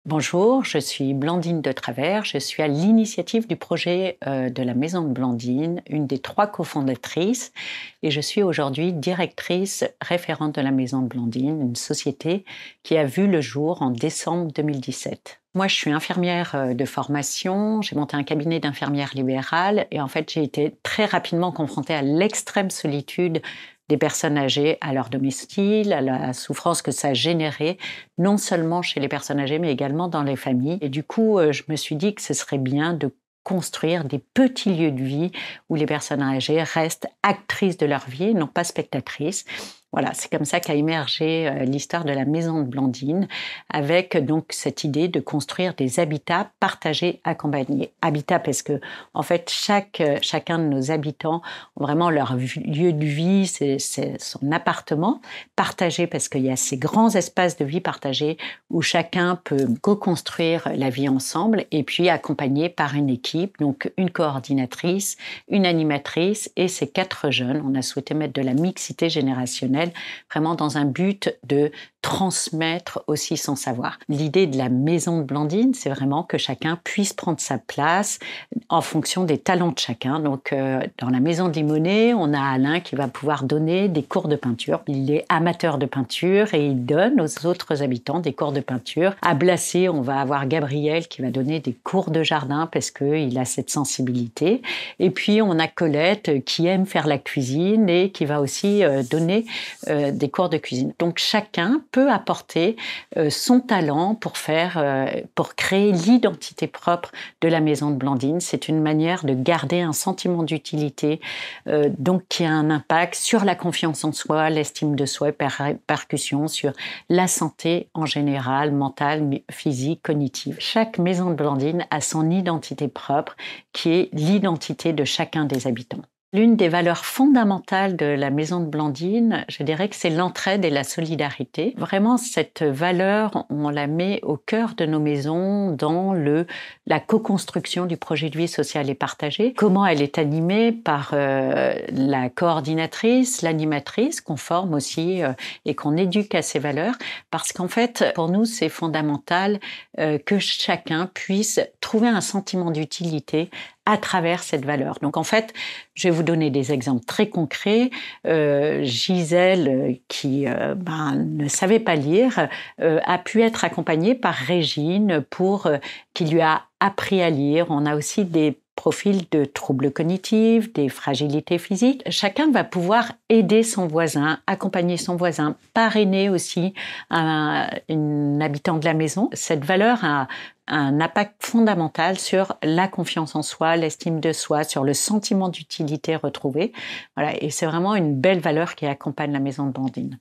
Bonjour, je suis Blandine de Travers. Je suis à l'initiative du projet de la Maison de Blandine, une des 3 cofondatrices, et je suis aujourd'hui directrice référente de la Maison de Blandine, une société qui a vu le jour en décembre 2017. Moi, je suis infirmière de formation, j'ai monté un cabinet d'infirmière libérale et en fait, j'ai été très rapidement confrontée à l'extrême solitude des personnes âgées à leur domicile, à la souffrance que ça générait, non seulement chez les personnes âgées, mais également dans les familles. Et du coup, je me suis dit que ce serait bien de construire des petits lieux de vie où les personnes âgées restent actrices de leur vie et non pas spectatrices. Voilà, c'est comme ça qu'a émergé l'histoire de la Maison de Blandine, avec donc cette idée de construire des habitats partagés, accompagnés. Habitats parce que, en fait, chacun de nos habitants ont vraiment leur lieu de vie, c'est son appartement, partagé parce qu'il y a ces grands espaces de vie partagés où chacun peut co-construire la vie ensemble et puis accompagné par une équipe, donc une coordinatrice, une animatrice et ces 4 jeunes. On a souhaité mettre de la mixité générationnelle vraiment dans un but de transmettre aussi son savoir. L'idée de la Maison de Blandine, c'est vraiment que chacun puisse prendre sa place en fonction des talents de chacun. Donc, dans la Maison de Limonée, on a Alain qui va pouvoir donner des cours de peinture. Il est amateur de peinture et il donne aux autres habitants des cours de peinture. À Blacé, on va avoir Gabriel qui va donner des cours de jardin parce qu'il a cette sensibilité. Et puis, on a Colette qui aime faire la cuisine et qui va aussi donner des cours de cuisine. Donc, chacun peut apporter son talent pour créer l'identité propre de la Maison de Blandine. C'est une manière de garder un sentiment d'utilité, donc qui a un impact sur la confiance en soi, l'estime de soi, répercussion sur la santé en général, mentale, physique, cognitive. Chaque Maison de Blandine a son identité propre, qui est l'identité de chacun des habitants. L'une des valeurs fondamentales de la Maison de Blandine, je dirais que c'est l'entraide et la solidarité. Vraiment, cette valeur, on la met au cœur de nos maisons dans la co-construction du projet de vie social et partagé. Comment elle est animée par la coordinatrice, l'animatrice, qu'on forme aussi et qu'on éduque à ces valeurs. Parce qu'en fait, pour nous, c'est fondamental que chacun puisse trouver un sentiment d'utilité à travers cette valeur. Donc en fait, je vais vous donner des exemples très concrets. Gisèle, qui ne savait pas lire, a pu être accompagnée par Régine qui lui a appris à lire. On a aussi des profils de troubles cognitifs, des fragilités physiques. Chacun va pouvoir aider son voisin, accompagner son voisin, parrainer aussi une habitant de la maison. Cette valeur a un impact fondamental sur la confiance en soi, l'estime de soi, sur le sentiment d'utilité retrouvé. Voilà, et c'est vraiment une belle valeur qui accompagne la Maison de Blandine.